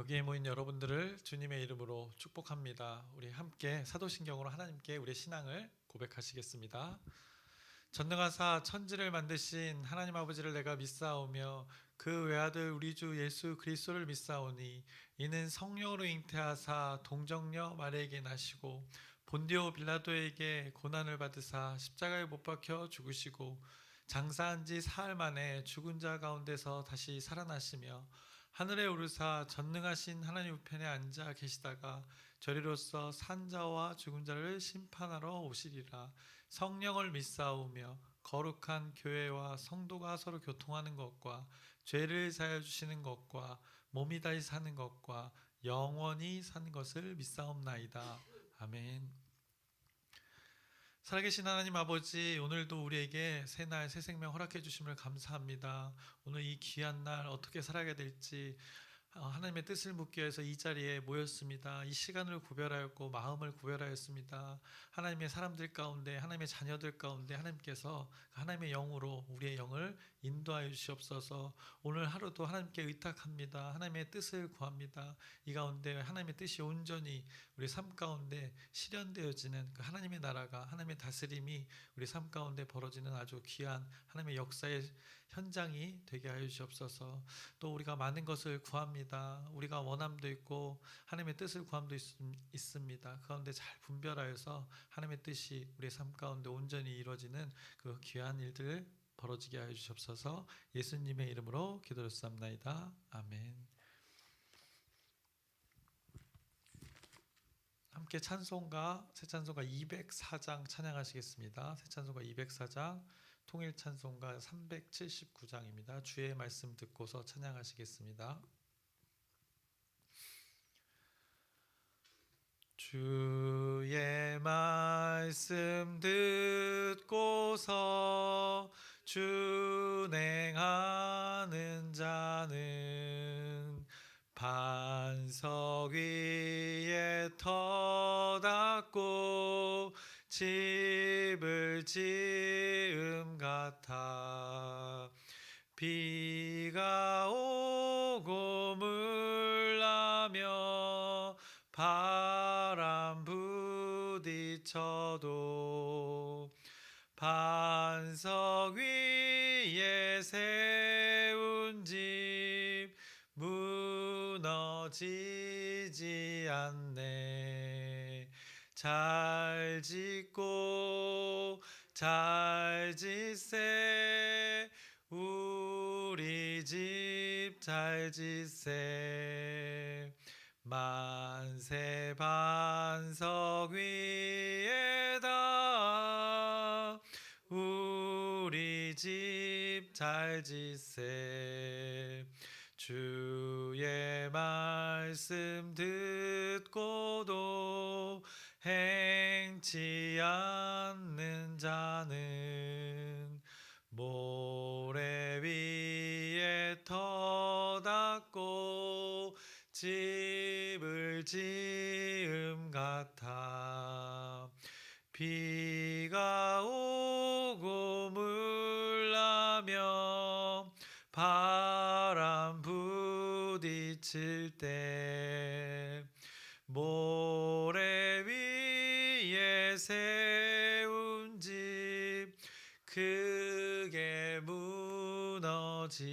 여기에 모인 여러분들을 주님의 이름으로 축복합니다. 우리 함께 사도신경으로 하나님께 우리의 신앙을 고백하시겠습니다. 전능하사 천지를 만드신 하나님 아버지를 내가 믿사오며 그 외아들 우리 주 예수 그리스도를 믿사오니 이는 성령으로 잉태하사 동정녀 마리아에게 나시고 본디오 빌라도에게 고난을 받으사 십자가에 못 박혀 죽으시고 장사한 지 사흘 만에 죽은 자 가운데서 다시 살아나시며 하늘에 오르사 전능하신 하나님 우편에 앉아 계시다가 저리로서 산자와 죽은 자를 심판하러 오시리라. 성령을 믿사오며 거룩한 교회와 성도가 서로 교통하는 것과 죄를 사하여 주시는 것과 몸이 다시 사는 것과 영원히 사는 것을 믿사옵나이다. 아멘. 살아계신 하나님 아버지, 오늘도 우리에게 새날 새 생명 허락해 주심을 감사합니다. 오늘 이 귀한 날 어떻게 살아가야 될지 하나님의 뜻을 묻기 위해서 이 자리에 모였습니다. 이 시간을 구별하였고 마음을 구별하였습니다. 하나님의 사람들 가운데, 하나님의 자녀들 가운데 하나님께서 하나님의 영으로 우리의 영을 인도하여 주시옵소서. 오늘 하루도 하나님께 의탁합니다. 하나님의 뜻을 구합니다. 이 가운데 하나님의 뜻이 온전히 우리 삶 가운데 실현되어지는 그 하나님의 나라가, 하나님의 다스림이 우리 삶 가운데 벌어지는 아주 귀한 하나님의 역사의 현장이 되게 하여 주시옵소서. 또 우리가 많은 것을 구합니다. 우리가 원함도 있고 하나님의 뜻을 구함도 있습니다. 그 가운데 잘 분별하여서 하나님의 뜻이 우리의 삶 가운데 온전히 이루어지는 그 귀한 일들 벌어지게 하여 주시옵소서. 예수님의 이름으로 기도드렸사옵나이다. 아멘. 함께 찬송가, 새 찬송가 204장 찬양하시겠습니다. 새 찬송가 204장, 통일 찬송가 379장입니다. 주의 말씀 듣고서 찬양하시겠습니다. 주의 말씀 듣고서 준행하는 자는 반석 위에 터 닦고 집을 지음 같아 비가 오고 물나며 바람 부딪혀도 반석 위에 세운 집 무너지지 않네. 잘 짓고 잘 짓세 우리 집 잘 짓세 만세 반석 위에다 우리 집 잘 짓세 주의 말씀 듣고도 행치 않는 자는 모래 위에 터 닦고 집을 지음 같아 비가 오고 물나며 바람 부딪힐 때 모래 위에 세운 집 크게 무너지네.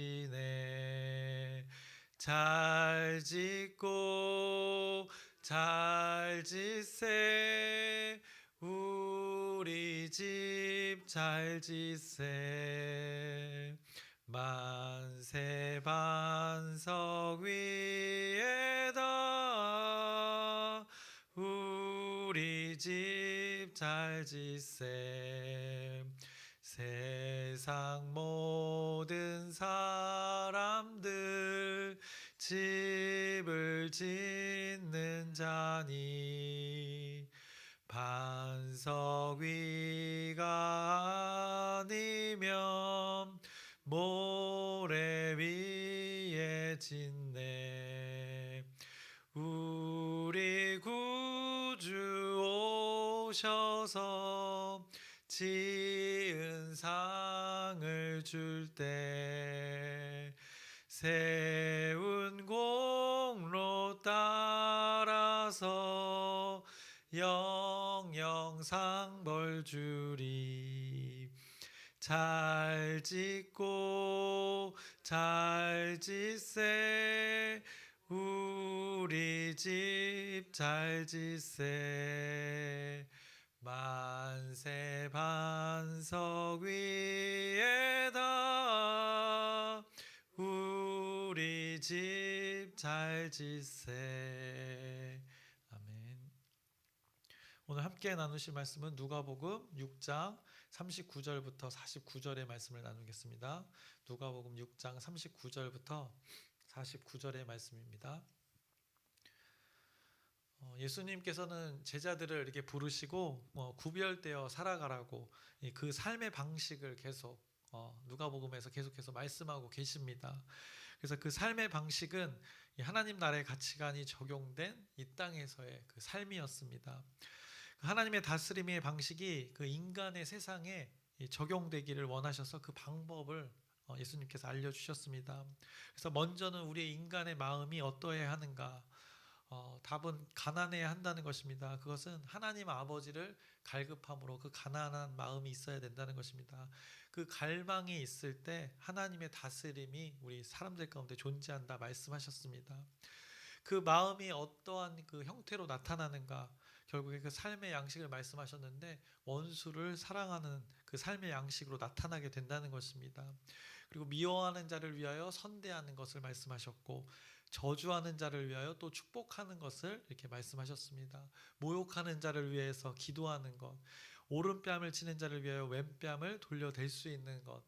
잘 짓고 잘 짓세 우리 집 잘 짓세 만세 반석 위에다 우리 집 잘 짓세 세상 모든 사람들 집을 짓는 자니 반석 위가 아니면 모래 위에 짓네. 우리 구주 오셔서 지은 상을 줄 때 세운 공로 가서 영영상 벌 주리. 잘 짓고 잘 짓세 우리 집 잘 짓세. 만세 반석 위에다 우리 집 잘 짓세. 아멘. 오늘 함께 나누실 말씀은 누가복음 6장 39절부터 49절의 말씀을 나누겠습니다. 누가복음 6장 39절부터 49절의 말씀입니다. 예수님께서는 제자들을 이렇게 부르시고 구별되어 살아가라고 그 삶의 방식을 계속 누가복음에서 계속해서 말씀하고 계십니다. 그래서 그 삶의 방식은 하나님 나라의 가치관이 적용된 이 땅에서의 그 삶이었습니다. 하나님의 다스림의 방식이 그 인간의 세상에 적용되기를 원하셔서 그 방법을 예수님께서 알려주셨습니다. 그래서 먼저는 우리의 인간의 마음이 어떠해야 하는가? 답은 가난해야 한다는 것입니다. 그것은 하나님 아버지를 갈급함으로 그 가난한 마음이 있어야 된다는 것입니다. 그 갈망이 있을 때 하나님의 다스림이 우리 사람들 가운데 존재한다 말씀하셨습니다. 그 마음이 어떠한 그 형태로 나타나는가? 결국에 그 삶의 양식을 말씀하셨는데 원수를 사랑하는 그 삶의 양식으로 나타나게 된다는 것입니다. 그리고 미워하는 자를 위하여 선대하는 것을 말씀하셨고 저주하는 자를 위하여 또 축복하는 것을 이렇게 말씀하셨습니다. 모욕하는 자를 위해서 기도하는 것, 오른뺨을 치는 자를 위하여 왼뺨을 돌려댈 수 있는 것,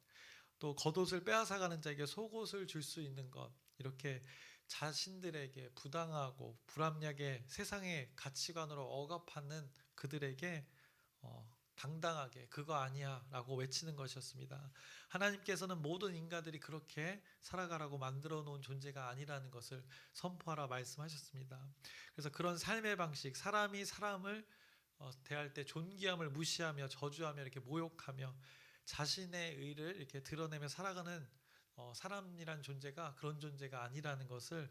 또 겉옷을 빼앗아가는 자에게 속옷을 줄 수 있는 것, 이렇게 자신들에게 부당하고 불합리하게 세상의 가치관으로 억압하는 그들에게 당당하게 그거 아니야 라고 외치는 것이었습니다. 하나님께서는 모든 인간들이 그렇게 살아가라고 만들어 놓은 존재가 아니라는 것을 선포하라 말씀하셨습니다. 그래서 그런 삶의 방식, 사람이 사람을 대할 때 존귀함을 무시하며 저주하며 이렇게 모욕하며 자신의 의를 이렇게 드러내며 살아가는 사람이란 존재가 그런 존재가 아니라는 것을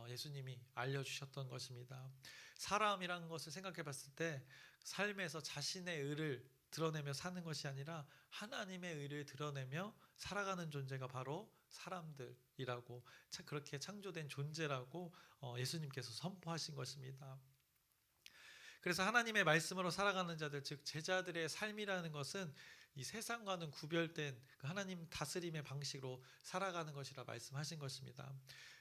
예수님이 알려주셨던 것입니다. 사람이라는 것을 생각해 봤을 때 삶에서 자신의 의를 드러내며 사는 것이 아니라 하나님의 의를 드러내며 살아가는 존재가 바로 사람들이라고, 그렇게 창조된 존재라고 예수님께서 선포하신 것입니다. 그래서 하나님의 말씀으로 살아가는 자들, 즉 제자들의 삶이라는 것은 이 세상과는 구별된 그 하나님 다스림의 방식으로 살아가는 것이라 말씀하신 것입니다.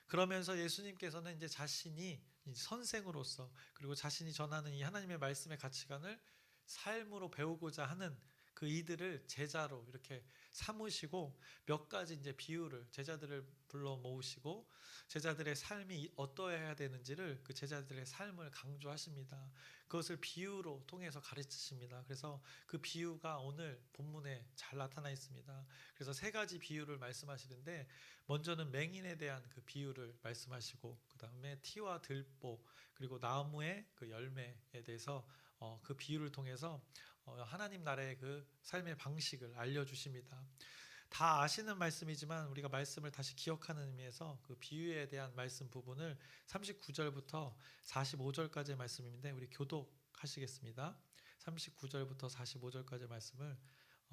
그러면서 예수님께서는 이제 자신이 선생으로서 그리고 자신이 전하는 이 하나님의 말씀의 가치관을 삶으로 배우고자 하는 그 이들을 제자로 이렇게 삼으시고 몇 가지 이제 비유를 제자들을 불러 모으시고 제자들의 삶이 어떠해야 되는지를 그 제자들의 삶을 강조하십니다. 그것을 비유로 통해서 가르치십니다. 그래서 그 비유가 오늘 본문에 잘 나타나 있습니다. 그래서 세 가지 비유를 말씀하시는데 먼저는 맹인에 대한 그 비유를 말씀하시고 그 다음에 티와 들보 그리고 나무의 그 열매에 대해서 그 비유를 통해서 하나님 나라의 그 삶의 방식을 알려주십니다. 다 아시는 말씀이지만 우리가 말씀을 다시 기억하는 의미에서 그 비유에 대한 말씀 부분을 39절부터 45절까지의 말씀인데 우리 교독하시겠습니다. 39절부터 45절까지의 말씀을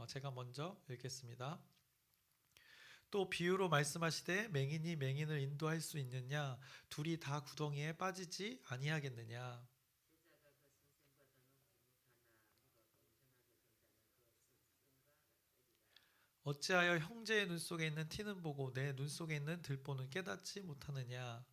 제가 먼저 읽겠습니다. 또 비유로 말씀하시되 맹인이 맹인을 인도할 수 있느냐? 둘이 다 구덩이에 빠지지 아니하겠느냐? 어찌하여 형제의 눈 속에 있는 티는 보고 내 눈 속에 있는 들보는 깨닫지 못하느냐?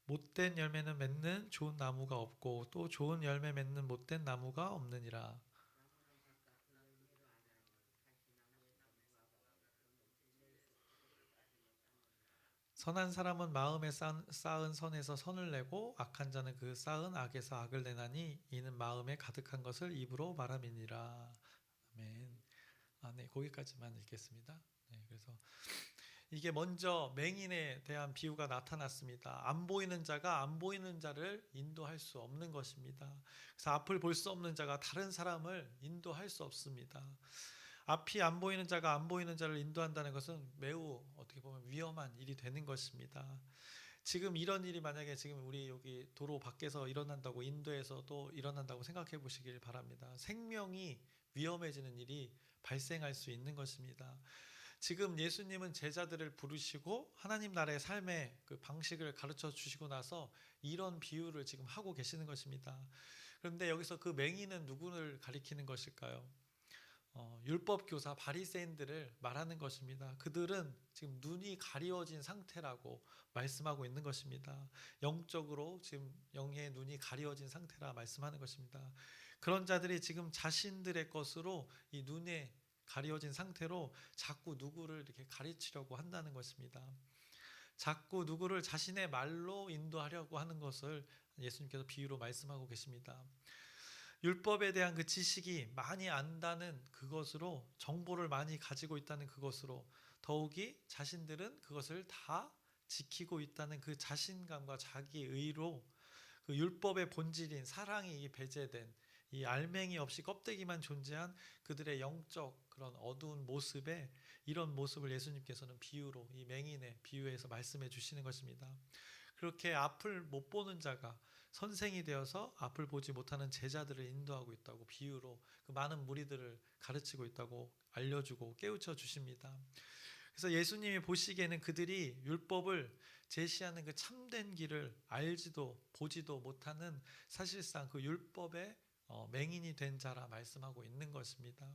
못된 열매는 맺는 좋은 나무가 없고 또 좋은 열매 맺는 못된 나무가 없느니라. 선한 사람은 마음에 쌓은 선에서 선을 내고 악한 자는 그 쌓은 악에서 악을 내나니 이는 마음에 가득한 것을 입으로 말함이니라. 아멘. 네, 거기까지만 읽겠습니다. 네, 그래서 이게 먼저 맹인에 대한 비유가 나타났습니다. 안 보이는 자가 안 보이는 자를 인도할 수 없는 것입니다. 그래서 앞을 볼 수 없는 자가 다른 사람을 인도할 수 없습니다. 앞이 안 보이는 자가 안 보이는 자를 인도한다는 것은 매우 어떻게 보면 위험한 일이 되는 것입니다. 지금 이런 일이 만약에 지금 우리 여기 도로 밖에서 일어난다고, 인도에서도 일어난다고 생각해 보시길 바랍니다. 생명이 위험해지는 일이 발생할 수 있는 것입니다. 지금 예수님은 제자들을 부르시고 하나님 나라의 삶의 그 방식을 가르쳐 주시고 나서 이런 비유를 지금 하고 계시는 것입니다. 그런데 여기서 그 맹인은 누구를 가리키는 것일까요? 율법 교사 바리새인들을 말하는 것입니다. 그들은 지금 눈이 가리워진 상태라고 말씀하고 있는 것입니다. 영적으로 지금 영의 눈이 가리워진 상태라 말씀하는 것입니다. 그런 자들이 지금 자신들의 것으로 이 눈에 가리워진 상태로 자꾸 누구를 이렇게 가르치려고 한다는 것입니다. 자꾸 누구를 자신의 말로 인도하려고 하는 것을 예수님께서 비유로 말씀하고 계십니다. 율법에 대한 그 지식이 많이 안다는 그것으로, 정보를 많이 가지고 있다는 그것으로, 더욱이 자신들은 그것을 다 지키고 있다는 그 자신감과 자기의로 그 율법의 본질인 사랑이 배제된, 이 알맹이 없이 껍데기만 존재한 그들의 영적 그런 어두운 모습에, 이런 모습을 예수님께서는 비유로, 이 맹인의 비유에서 말씀해 주시는 것입니다. 그렇게 앞을 못 보는 자가 선생이 되어서 앞을 보지 못하는 제자들을 인도하고 있다고 비유로 그 많은 무리들을 가르치고 있다고 알려주고 깨우쳐 주십니다. 그래서 예수님이 보시기에는 그들이 율법을 제시하는 그 참된 길을 알지도 보지도 못하는, 사실상 그 율법의 맹인이 된 자라 말씀하고 있는 것입니다.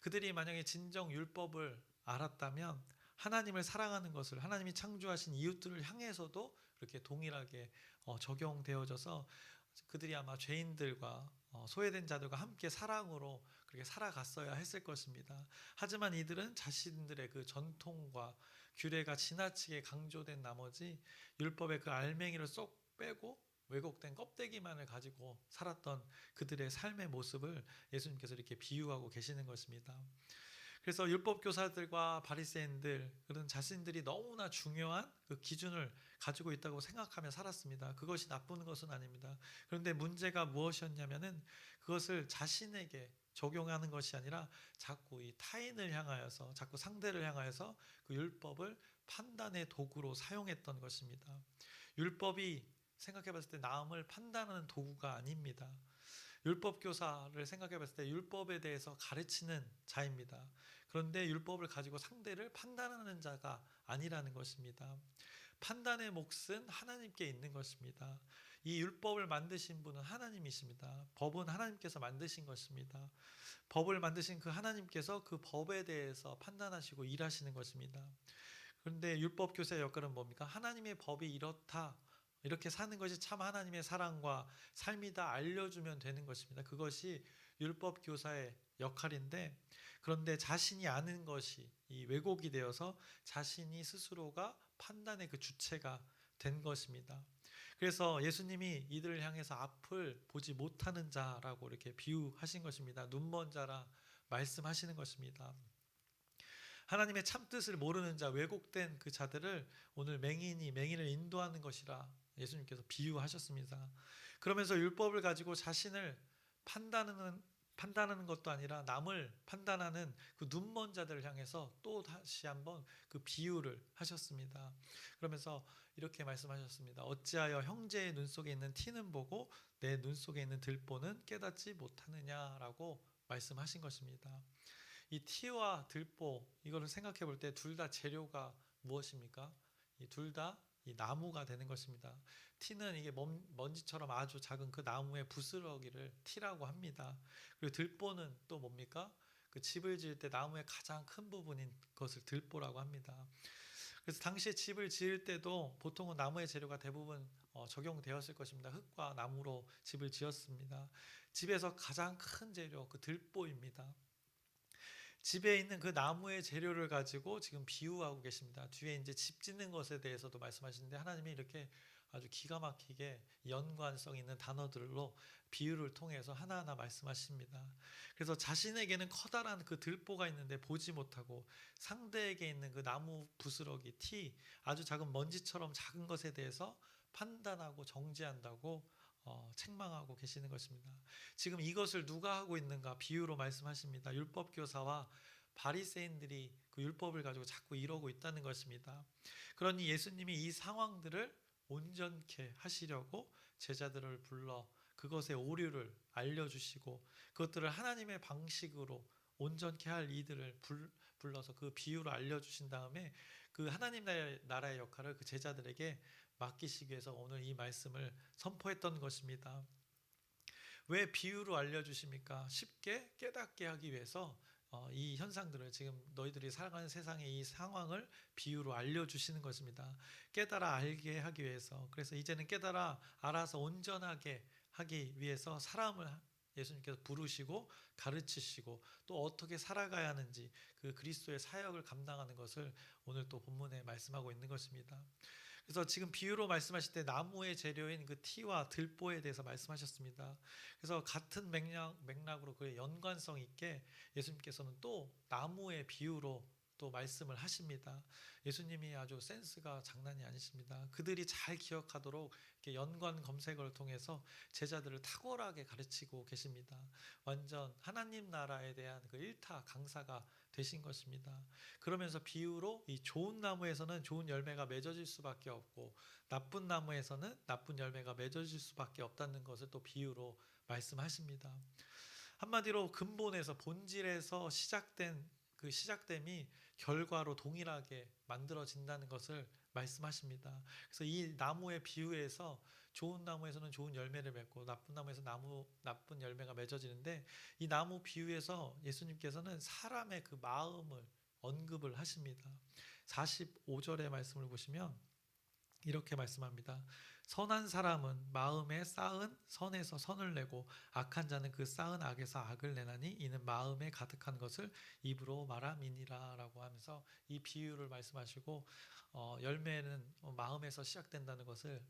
그들이 만약에 진정 율법을 알았다면 하나님을 사랑하는 것을, 하나님이 창조하신 이웃들을 향해서도 그렇게 동일하게 적용되어져서 그들이 아마 죄인들과 소외된 자들과 함께 사랑으로 그렇게 살아갔어야 했을 것입니다. 하지만 이들은 자신들의 그 전통과 규례가 지나치게 강조된 나머지 율법의 그 알맹이를 쏙 빼고 왜곡된 껍데기만을 가지고 살았던 그들의 삶의 모습을 예수님께서 이렇게 비유하고 계시는 것입니다. 그래서 율법 교사들과 바리새인들, 그런 자신들이 너무나 중요한 그 기준을 가지고 있다고 생각하며 살았습니다. 그것이 나쁜 것은 아닙니다. 그런데 문제가 무엇이었냐면은 그것을 자신에게 적용하는 것이 아니라 자꾸 이 타인을 향하여서, 자꾸 상대를 향하여서 그 율법을 판단의 도구로 사용했던 것입니다. 율법이 생각해 봤을 때 남을 판단하는 도구가 아닙니다. 율법 교사를 생각해 봤을 때 율법에 대해서 가르치는 자입니다. 그런데 율법을 가지고 상대를 판단하는 자가 아니라는 것입니다. 판단의 몫은 하나님께 있는 것입니다. 이 율법을 만드신 분은 하나님이십니다. 법은 하나님께서 만드신 것입니다. 법을 만드신 그 하나님께서 그 법에 대해서 판단하시고 일하시는 것입니다. 그런데 율법 교사의 역할은 뭡니까? 하나님의 법이 이렇다, 이렇게 사는 것이 참 하나님의 사랑과 삶이다 알려주면 되는 것입니다. 그것이 율법 교사의 역할인데, 그런데 자신이 아는 것이 이 왜곡이 되어서 자신이 스스로가 판단의 그 주체가 된 것입니다. 그래서 예수님이 이들을 향해서 앞을 보지 못하는 자라고 이렇게 비유하신 것입니다. 눈먼 자라 말씀하시는 것입니다. 하나님의 참뜻을 모르는 자, 왜곡된 그 자들을 오늘 맹인이 맹인을 인도하는 것이라 예수님께서 비유하셨습니다. 그러면서 율법을 가지고 자신을 판단하는 것도 아니라 남을 판단하는 그 눈먼 자들을 향해서 또 다시 한번 그 비유를 하셨습니다. 그러면서 이렇게 말씀하셨습니다. 어찌하여 형제의 눈 속에 있는 티는 보고 내 눈 속에 있는 들보는 깨닫지 못하느냐라고 말씀하신 것입니다. 이 티와 들보, 이거를 생각해 볼 때 둘 다 재료가 무엇입니까? 이 둘 다 이 나무가 되는 것입니다. 티는 이게 먼지처럼 아주 작은 그 나무의 부스러기를 티라고 합니다. 그리고 들보는 또 뭡니까? 그 집을 지을 때 나무의 가장 큰 부분인 것을 들보라고 합니다. 그래서 당시에 집을 지을 때도 보통은 나무의 재료가 대부분 적용되었을 것입니다. 흙과 나무로 집을 지었습니다. 집에서 가장 큰 재료, 그 들보입니다. 집에 있는 그 나무의 재료를 가지고 지금 비유하고 계십니다. 뒤에 이제 집 짓는 것에 대해서도 말씀하시는데 하나님이 이렇게 아주 기가 막히게 연관성 있는 단어들로 비유를 통해서 하나하나 말씀하십니다. 그래서 자신에게는 커다란 그 들보가 있는데 보지 못하고 상대에게 있는 그 나무 부스러기, 티, 아주 작은 먼지처럼 작은 것에 대해서 판단하고 정죄한다고 책망하고 계시는 것입니다. 지금 이것을 누가 하고 있는가 비유로 말씀하십니다. 율법 교사와 바리새인들이 그 율법을 가지고 자꾸 이러고 있다는 것입니다. 그러니 예수님이 이 상황들을 온전케 하시려고 제자들을 불러 그것의 오류를 알려주시고 그것들을 하나님의 방식으로 온전케 할 이들을 불러서 그 비유를 알려주신 다음에 그 하나님 나라의 역할을 그 제자들에게 맡기시기 위해서 오늘 이 말씀을 선포했던 것입니다. 왜 비유로 알려주십니까? 쉽게 깨닫게 하기 위해서 이 현상들을 지금 너희들이 살아가는 세상의 이 상황을 비유로 알려주시는 것입니다. 깨달아 알게 하기 위해서. 그래서 이제는 깨달아 알아서 온전하게 하기 위해서 사람을 예수님께서 부르시고 가르치시고 또 어떻게 살아가야 하는지 그 그리스도의 사역을 감당하는 것을 오늘 또 본문에 말씀하고 있는 것입니다. 그래서 지금 비유로 말씀하실 때 나무의 재료인 그 티와 들보에 대해서 말씀하셨습니다. 그래서 같은 맥락으로 그 연관성 있게 예수님께서는 또 나무의 비유로 또 말씀을 하십니다. 예수님이 아주 센스가 장난이 아니십니다. 그들이 잘 기억하도록 이렇게 연관 검색어를 통해서 제자들을 탁월하게 가르치고 계십니다. 완전 하나님 나라에 대한 그 일타 강사가 되신 것입니다. 그러면서 비유로 이 좋은 나무에서는 좋은 열매가 맺어질 수밖에 없고 나쁜 나무에서는 나쁜 열매가 맺어질 수밖에 없다는 것을 또 비유로 말씀하십니다. 한마디로 근본에서 본질에서 시작된 그 시작됨이 결과로 동일하게 만들어진다는 것을 말씀하십니다. 그래서 이 나무의 비유에서 좋은 나무에서는 좋은 열매를 맺고 나쁜 나무에서 나쁜 열매가 맺어지는데 이 나무 비유에서 예수님께서는 사람의 그 마음을 언급을 하십니다. 45절의 말씀을 보시면 이렇게 말씀합니다. 선한 사람은 마음에 쌓은 선에서 선을 내고 악한 자는 그 쌓은 악에서 악을 내나니 이는 마음에 가득한 것을 입으로 말함이니라 라고 하면서 이 비유를 말씀하시고 열매는 마음에서 시작된다는 것을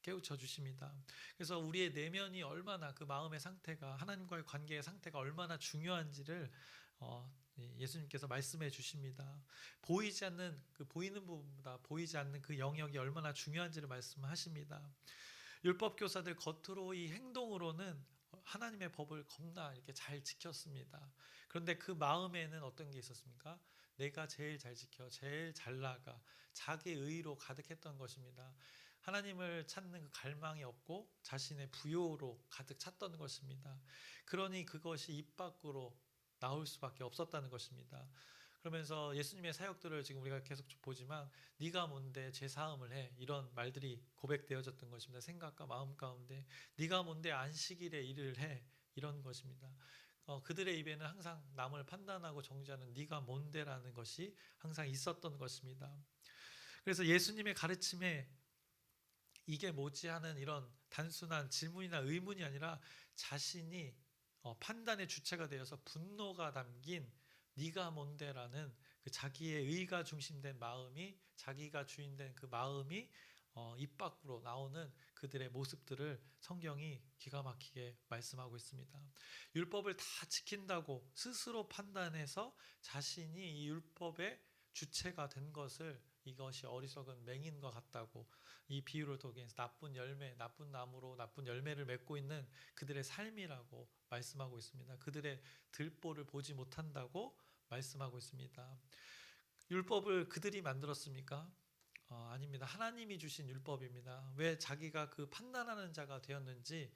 깨우쳐 주십니다. 그래서 우리의 내면이 얼마나 그 마음의 상태가 하나님과의 관계의 상태가 얼마나 중요한지를 예수님께서 말씀해 주십니다. 보이지 않는 그 보이는 부분보다 보이지 않는 그 영역이 얼마나 중요한지를 말씀하십니다. 율법 교사들 겉으로 이 행동으로는 하나님의 법을 겁나 이렇게 잘 지켰습니다. 그런데 그 마음에는 어떤 게 있었습니까? 내가 제일 잘 지켜, 제일 잘 나가, 자기 의로 가득했던 것입니다. 하나님을 찾는 그 갈망이 없고 자신의 부요로 가득 찼던 것입니다. 그러니 그것이 입 밖으로 나올 수밖에 없었다는 것입니다. 그러면서 예수님의 사역들을 지금 우리가 계속 보지만 네가 뭔데 제사함을 해 이런 말들이 고백되어졌던 것입니다. 생각과 마음 가운데 네가 뭔데 안식일에 일을 해 이런 것입니다. 그들의 입에는 항상 남을 판단하고 정죄하는 네가 뭔데라는 것이 항상 있었던 것입니다. 그래서 예수님의 가르침에 이게 뭐지 하는 이런 단순한 질문이나 의문이 아니라 자신이 판단의 주체가 되어서 분노가 담긴 네가 뭔데라는 그 자기의 의가 중심된 마음이 자기가 주인된 그 마음이 입 밖으로 나오는 그들의 모습들을 성경이 기가 막히게 말씀하고 있습니다. 율법을 다 지킨다고 스스로 판단해서 자신이 이 율법의 주체가 된 것을 이것이 어리석은 맹인 것 같다고 이 비유를 통해서 나쁜 열매, 나쁜 나무로 나쁜 열매를 맺고 있는 그들의 삶이라고 말씀하고 있습니다. 그들의 들보를 보지 못한다고 말씀하고 있습니다. 율법을 그들이 만들었습니까? 아닙니다. 하나님이 주신 율법입니다. 왜 자기가 그 판단하는 자가 되었는지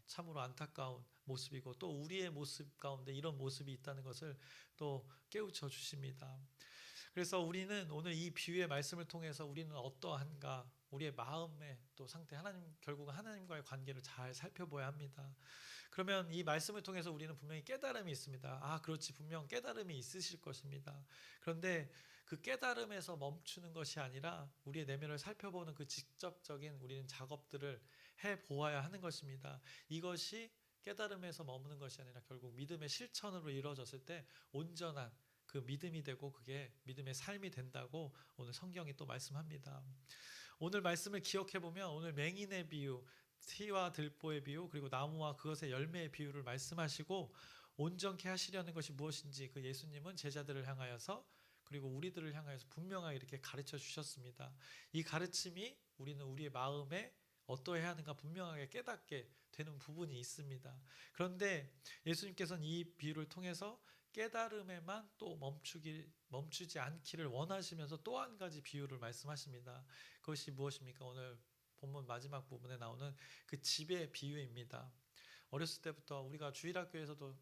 참으로 안타까운 모습이고 또 우리의 모습 가운데 이런 모습이 있다는 것을 또 깨우쳐 주십니다. 그래서 우리는 오늘 이 비유의 말씀을 통해서 우리는 어떠한가 우리의 마음의 또 상태 결국은 하나님과의 관계를 잘 살펴봐야 합니다. 그러면 이 말씀을 통해서 우리는 분명히 깨달음이 있습니다. 그렇지 분명 깨달음이 있으실 것입니다. 그런데 그 깨달음에서 멈추는 것이 아니라 우리의 내면을 살펴보는 그 직접적인 우리는 작업들을 해보아야 하는 것입니다. 이것이 깨달음에서 머무는 것이 아니라 결국 믿음의 실천으로 이루어졌을 때 온전한 그 믿음이 되고 그게 믿음의 삶이 된다고 오늘 성경이 또 말씀합니다. 오늘 말씀을 기억해 보면 오늘 맹인의 비유, 티와 들보의 비유, 그리고 나무와 그것의 열매의 비유를 말씀하시고 온전케 하시려는 것이 무엇인지 그 예수님은 제자들을 향하여서 그리고 우리들을 향하여서 분명하게 이렇게 가르쳐 주셨습니다. 이 가르침이 우리는 우리의 마음에 어떠해야 하는가 분명하게 깨닫게 되는 부분이 있습니다. 그런데 예수님께서는 이 비유를 통해서 깨달음에만 또 멈추지 않기를 원하시면서 또 한 가지 비유를 말씀하십니다. 그것이 무엇입니까? 오늘 본문 마지막 부분에 나오는 그 집의 비유입니다. 어렸을 때부터 우리가 주일학교에서도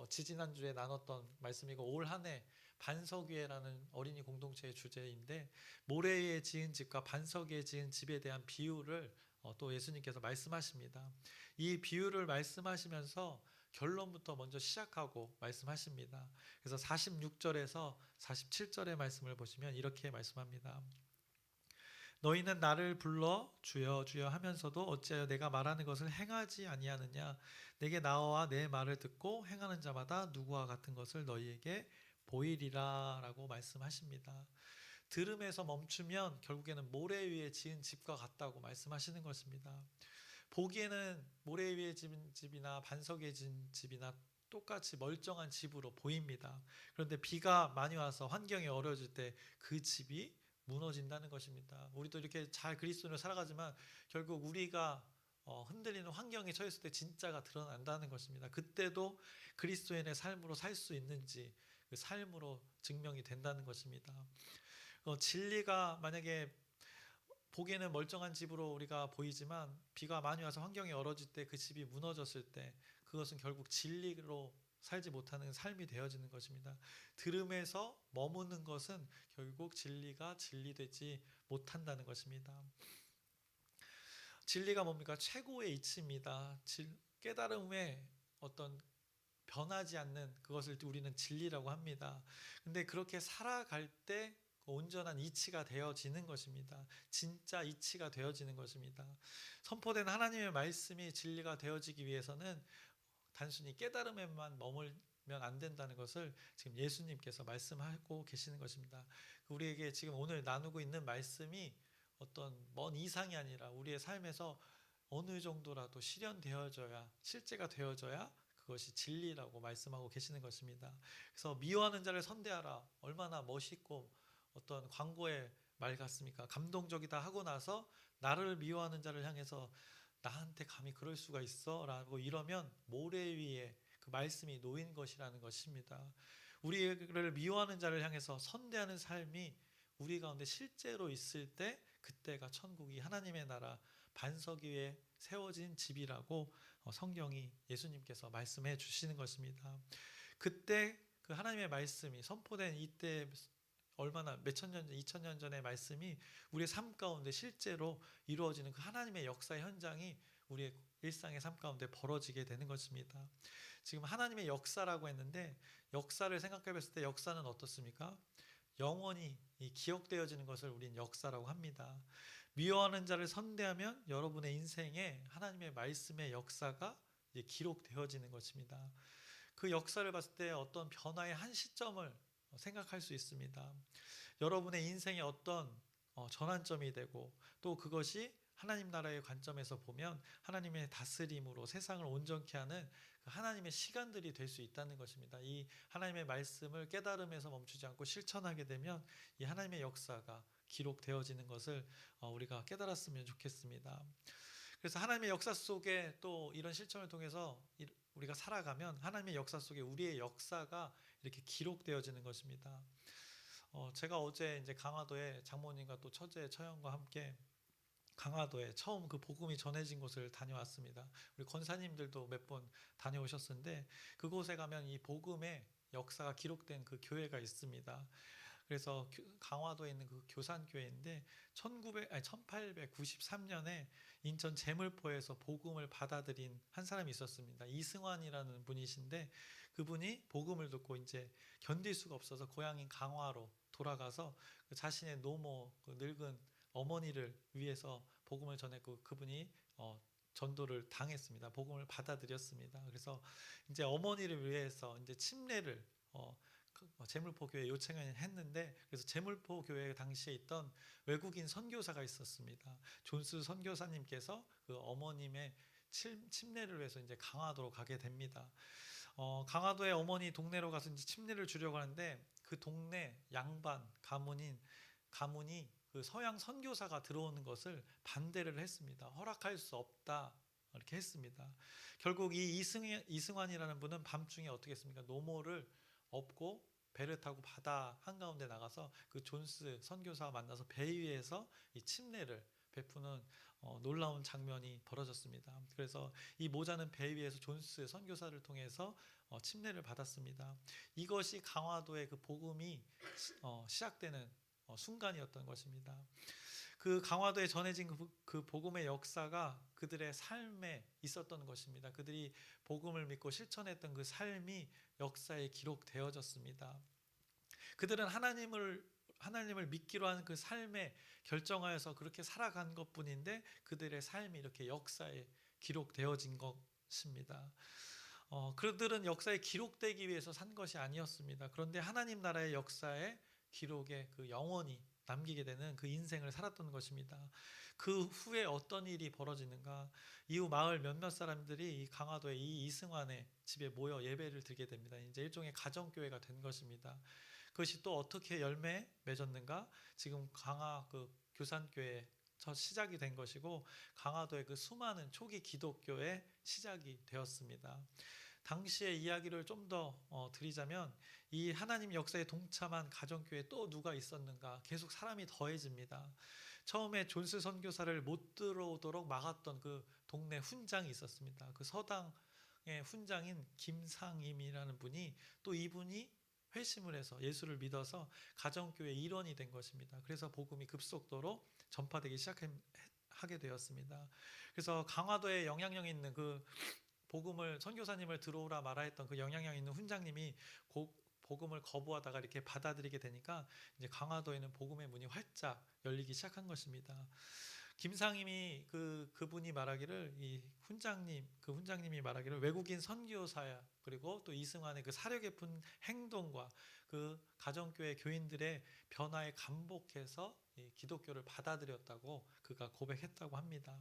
지지난주에 나눴던 말씀이고 올 한 해 반석 위에라는 어린이 공동체의 주제인데 모래 위에 지은 집과 반석 위에 지은 집에 대한 비유를 또 예수님께서 말씀하십니다. 이 비유를 말씀하시면서 결론부터 먼저 시작하고 말씀하십니다. 그래서 46절에서 47절의 말씀을 보시면 이렇게 말씀합니다. 너희는 나를 불러 주여 주여 하면서도 어찌하여 내가 말하는 것을 행하지 아니하느냐. 내게 나와 내 말을 듣고 행하는 자마다 누구와 같은 것을 너희에게 보이리라 라고 말씀하십니다. 들음에서 멈추면 결국에는 모래 위에 지은 집과 같다고 말씀하시는 것입니다. 보기에는 모래 위에 지은 집이나 반석 위에 지은 집이나 똑같이 멀쩡한 집으로 보입니다. 그런데 비가 많이 와서 환경이 어려워질 때 그 집이 무너진다는 것입니다. 우리도 이렇게 잘 그리스도인으로 살아가지만 결국 우리가 흔들리는 환경에 처했을 때 진짜가 드러난다는 것입니다. 그때도 그리스도인의 삶으로 살 수 있는지 그 삶으로 증명이 된다는 것입니다. 진리가 만약에 보기에는 멀쩡한 집으로 우리가 보이지만 비가 많이 와서 환경이 얼어질 때 그 집이 무너졌을 때 그것은 결국 진리로 살지 못하는 삶이 되어지는 것입니다. 들음에서 머무는 것은 결국 진리가 진리되지 못한다는 것입니다. 진리가 뭡니까? 최고의 이치입니다. 깨달음의 어떤 변하지 않는 그것을 우리는 진리라고 합니다. 근데 그렇게 살아갈 때 온전한 이치가 되어지는 것입니다. 진짜 이치가 되어지는 것입니다. 선포된 하나님의 말씀이 진리가 되어지기 위해서는 단순히 깨달음에만 머물면 안 된다는 것을 지금 예수님께서 말씀하고 계시는 것입니다. 우리에게 지금 오늘 나누고 있는 말씀이 어떤 먼 이상이 아니라 우리의 삶에서 어느 정도라도 실현되어져야 실제가 되어져야 그것이 진리라고 말씀하고 계시는 것입니다. 그래서 미워하는 자를 선대하라 얼마나 멋있고 어떤 광고의 말 같습니까? 감동적이다 하고 나서 나를 미워하는 자를 향해서 나한테 감히 그럴 수가 있어? 라고 이러면 모래 위에 그 말씀이 놓인 것이라는 것입니다. 우리를 미워하는 자를 향해서 선대하는 삶이 우리 가운데 실제로 있을 때 그때가 천국이 하나님의 나라 반석 위에 세워진 집이라고 성경이 예수님께서 말씀해 주시는 것입니다. 그때 그 하나님의 말씀이 선포된 이때 얼마나 몇천 년 전, 2000년 전의 말씀이 우리의 삶 가운데 실제로 이루어지는 그 하나님의 역사의 현장이 우리의 일상의 삶 가운데 벌어지게 되는 것입니다. 지금 하나님의 역사라고 했는데 역사를 생각해 봤을 때 역사는 어떻습니까? 영원히 기억되어지는 것을 우리는 역사라고 합니다. 미워하는 자를 선대하면 여러분의 인생에 하나님의 말씀의 역사가 기록되어지는 것입니다. 그 역사를 봤을 때 어떤 변화의 한 시점을 생각할 수 있습니다. 여러분의 인생에 어떤 전환점이 되고 또 그것이 하나님 나라의 관점에서 보면 하나님의 다스림으로 세상을 온전케 하는 하나님의 시간들이 될 수 있다는 것입니다. 이 하나님의 말씀을 깨달음에서 멈추지 않고 실천하게 되면 이 하나님의 역사가 기록되어지는 것을 우리가 깨달았으면 좋겠습니다. 그래서 하나님의 역사 속에 또 이런 실천을 통해서 우리가 살아가면 하나님의 역사 속에 우리의 역사가 이렇게 기록되어지는 것입니다. 제가 어제 이제 강화도에 장모님과 또 처제 처형과 함께 강화도에 처음 그 복음이 전해진 곳을 다녀왔습니다. 우리 권사님들도 몇 번 다녀오셨는데 그곳에 가면 이 복음의 역사가 기록된 그 교회가 있습니다. 그래서 강화도에 있는 그 교산교회인데 1893년에 인천 제물포에서 복음을 받아들인 한 사람이 있었습니다. 이승환이라는 분이신데 그분이 복음을 듣고 이제 견딜 수가 없어서 고향인 강화로 돌아가서 자신의 노모 그 늙은 어머니를 위해서 복음을 전했고 그분이 전도를 당했습니다. 복음을 받아들였습니다. 그래서 이제 어머니를 위해서 이제 침례를 제물포 교회 요청을 했는데, 그래서 제물포 교회 당시에 있던 외국인 선교사가 있었습니다. 존스 선교사님께서 그 어머님의 침례를 위해서 이제 강화도로 가게 됩니다. 강화도에 어머니 동네로 가서 이제 침례를 주려고 하는데, 그 동네 양반 가문이 그 서양 선교사가 들어오는 것을 반대를 했습니다. 허락할 수 없다 이렇게 했습니다. 결국 이 이승환이라는 분은 밤중에 어떻게 했습니까? 노모를 업고 배를 타고 바다 한가운데 나가서 그 존스 선교사와 만나서 배 위에서 이 침례를 베푸는 놀라운 장면이 벌어졌습니다. 그래서 이 모자는 배 위에서 존스 선교사를 통해서 침례를 받았습니다. 이것이 강화도의 그 복음이 시작되는 순간이었던 것입니다. 그 강화도에 전해진 그 복음의 역사가 그들의 삶에 있었던 것입니다. 그들이 복음을 믿고 실천했던 그 삶이 역사에 기록되어졌습니다. 그들은 하나님을 믿기로 하는 그 삶에 결정하여서 그렇게 살아간 것뿐인데, 그들의 삶이 이렇게 역사에 기록되어진 것입니다. 그들은 역사에 기록되기 위해서 산 것이 아니었습니다. 그런데 하나님 나라의 역사에 기록에 그 영원히 남기게 되는 그 인생을 살았던 것입니다. 그 후에 어떤 일이 벌어지는가? 이후 마을 몇몇 사람들이 이 강화도의 이 이승환의 집에 모여 예배를 드리게 됩니다. 이제 일종의 가정교회가 된 것입니다. 그것이 또 어떻게 열매 맺었는가? 지금 강화 그 교산교회 첫 시작이 된 것이고, 강화도의 그 수많은 초기 기독교의 시작이 되었습니다. 당시의 이야기를 좀 더 드리자면, 이 하나님 역사에 동참한 가정교회에 또 누가 있었는가? 계속 사람이 더해집니다. 처음에 존스 선교사를 못 들어오도록 막았던 그 동네 훈장이 있었습니다. 그 서당의 훈장인 김상임이라는 분이, 또 이분이 회심을 해서 예수를 믿어서 가정교회 일원이 된 것입니다. 그래서 복음이 급속도로 전파되기 시작하게 되었습니다. 그래서 강화도에 영향력 있는 그 복음을 선교사님을 들어오라 말아 했던 그 영향력 있는 훈장님이 복음을 거부하다가 이렇게 받아들이게 되니까 이제 강화도에는 복음의 문이 활짝 열리기 시작한 것입니다. 김상임이 그분이 말하기를, 이 훈장님이 말하기를, 외국인 선교사야, 그리고 또 이승환의 그 사려 깊은 행동과 그 가정교회 교인들의 변화에 감복해서 이 기독교를 받아들였다고 그가 고백했다고 합니다.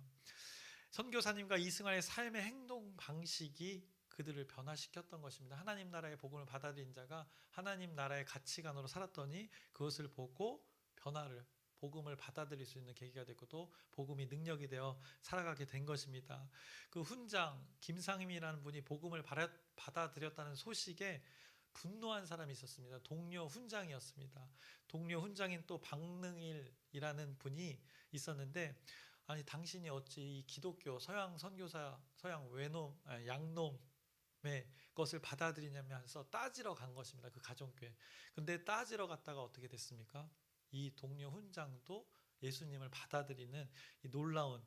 선교사님과 이승환의 삶의 행동 방식이 그들을 변화시켰던 것입니다. 하나님 나라의 복음을 받아들인 자가 하나님 나라의 가치관으로 살았더니 그것을 보고 복음을 받아들일 수 있는 계기가 됐고, 또 복음이 능력이 되어 살아가게 된 것입니다. 그 훈장 김상임이라는 분이 복음을 받아들였다는 소식에 분노한 사람이 있었습니다. 동료 훈장이었습니다. 동료 훈장인 또 박능일이라는 분이 있었는데, 아니 당신이 어찌 이 기독교 서양 선교사 서양 양놈의 것을 받아들이냐면서 따지러 간 것입니다. 그 가정교회. 근데 따지러 갔다가 어떻게 됐습니까? 이 동료 훈장도 예수님을 받아들이는 이 놀라운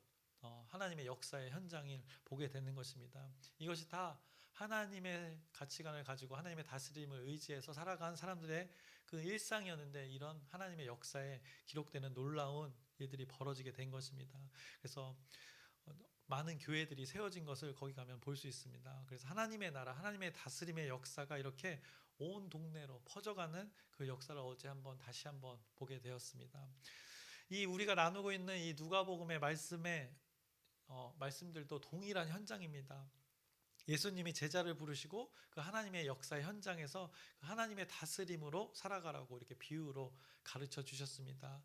하나님의 역사의 현장을 보게 되는 것입니다. 이것이 다 하나님의 가치관을 가지고 하나님의 다스림을 의지해서 살아간 사람들의 그 일상이었는데, 이런 하나님의 역사에 기록되는 놀라운 일들이 벌어지게 된 것입니다. 그래서 많은 교회들이 세워진 것을 거기 가면 볼 수 있습니다. 그래서 하나님의 나라, 하나님의 다스림의 역사가 이렇게 온 동네로 퍼져가는 그 역사를 다시 한번 보게 되었습니다. 이 우리가 나누고 있는 이 누가복음의 말씀들도 동일한 현장입니다. 예수님이 제자를 부르시고 그 하나님의 역사의 현장에서 그 하나님의 다스림으로 살아가라고 이렇게 비유로 가르쳐 주셨습니다.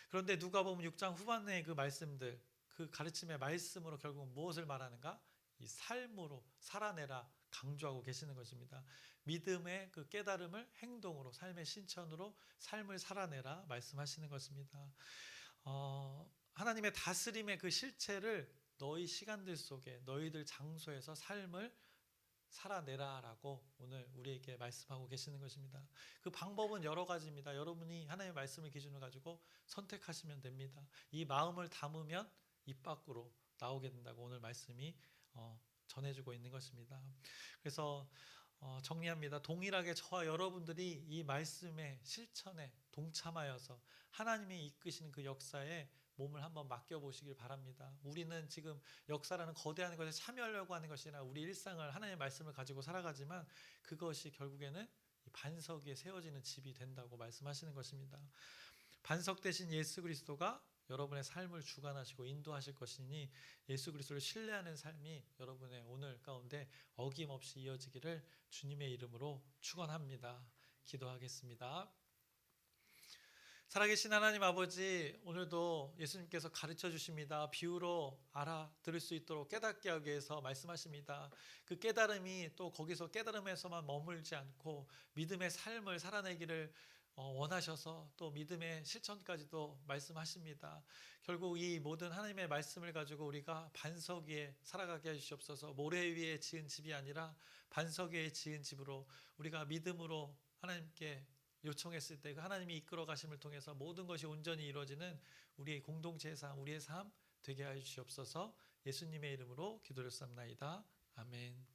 그런데 누가복음 6장 후반의 그 말씀들, 그 가르침의 말씀으로 결국 무엇을 말하는가? 이 삶으로 살아내라 강조하고 계시는 것입니다. 믿음의 그 깨달음을 행동으로, 삶의 실천으로 삶을 살아내라 말씀하시는 것입니다. 하나님의 다스림의 그 실체를 너희 시간들 속에, 너희들 장소에서 삶을 살아내라라고 오늘 우리에게 말씀하고 계시는 것입니다. 그 방법은 여러 가지입니다. 여러분이 하나님의 말씀을 기준으로 가지고 선택하시면 됩니다. 이 마음을 담으면 입 밖으로 나오게 된다고 오늘 말씀이 전해주고 있는 것입니다. 그래서 정리합니다. 동일하게 저와 여러분들이 이 말씀의 실천에 동참하여서 하나님이 이끄시는 그 역사에 몸을 한번 맡겨보시길 바랍니다. 우리는 지금 역사라는 거대한 것에 참여하려고 하는 것이나 우리 일상을 하나님의 말씀을 가지고 살아가지만, 그것이 결국에는 이 반석 위에 세워지는 집이 된다고 말씀하시는 것입니다. 반석 대신 예수 그리스도가 여러분의 삶을 주관하시고 인도하실 것이니 예수 그리스도를 신뢰하는 삶이 여러분의 오늘 가운데 어김없이 이어지기를 주님의 이름으로 축원합니다. 기도하겠습니다. 살아계신 하나님 아버지, 오늘도 예수님께서 가르쳐 주십니다. 비유로 알아들을 수 있도록 깨닫게 하기 위해서 말씀하십니다. 그 깨달음이 또 거기서 깨달음에서만 머물지 않고 믿음의 삶을 살아내기를 원하셔서 또 믿음의 실천까지도 말씀하십니다. 결국 이 모든 하나님의 말씀을 가지고 우리가 반석 위에 살아가게 해주시옵소서. 모래 위에 지은 집이 아니라 반석 위에 지은 집으로 우리가 믿음으로 하나님께 요청했을 때 그 하나님이 이끌어 가심을 통해서 모든 것이 온전히 이루어지는 우리의 공동체의 삶, 우리의 삶 되게 하여 주시옵소서. 예수님의 이름으로 기도를 쌉나이다. 아멘.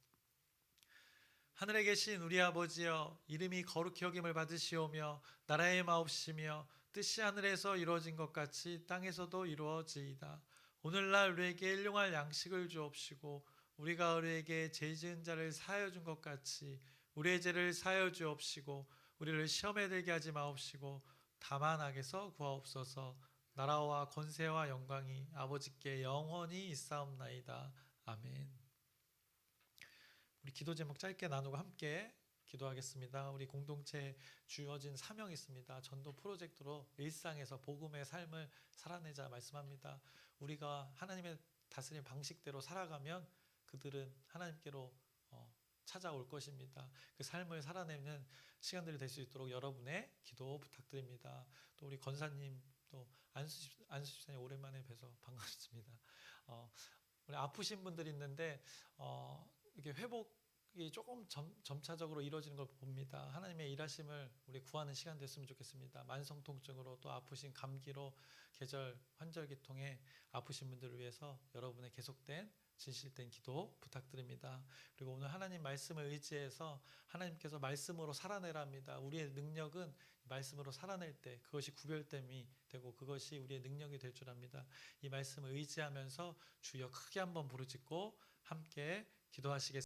하늘에 계신 우리 아버지여, 이름이 거룩히 여김을 받으시오며 나라의 마옵시며 뜻이 하늘에서 이루어진 것 같이 땅에서도 이루어지이다. 오늘날 우리에게 일용할 양식을 주옵시고 우리가 우리에게 죄 지은 자를 사하여 준 것 같이 우리의 죄를 사하여 주옵시고 우리를 시험에 들게 하지 마옵시고 다만 악에서 구하옵소서. 나라와 권세와 영광이 아버지께 영원히 있사옵나이다. 아멘. 우리 기도 제목 짧게 나누고 함께 기도하겠습니다. 우리 공동체에 주어진 사명이 있습니다. 전도 프로젝트로 일상에서 복음의 삶을 살아내자 말씀합니다. 우리가 하나님의 다스림 방식대로 살아가면 그들은 하나님께로 찾아올 것입니다. 그 삶을 살아내는 시간들이 될 수 있도록 여러분의 기도 부탁드립니다. 또 우리 권사님, 또 안수 집사님 오랜만에 뵈서 반갑습니다. 우리 아프신 분들이 있는데 이게 회복이 조금 점차적으로 이루어지는 걸 봅니다. 하나님의 일하심을 우리 구하는 시간 됐으면 좋겠습니다. 만성 통증으로 또 아프신 감기로 계절 환절기통에 아프신 분들을 위해서 여러분의 계속된 진실된 기도 부탁드립니다. 그리고 오늘 하나님 말씀을 의지해서 하나님께서 말씀으로 살아내랍니다. 우리의 능력은 말씀으로 살아낼 때 그것이 구별됨이 되고 그것이 우리의 능력이 될 줄 압니다. 이 말씀을 의지하면서 주여 크게 한번 부르짖고 함께 기도하시겠습니다.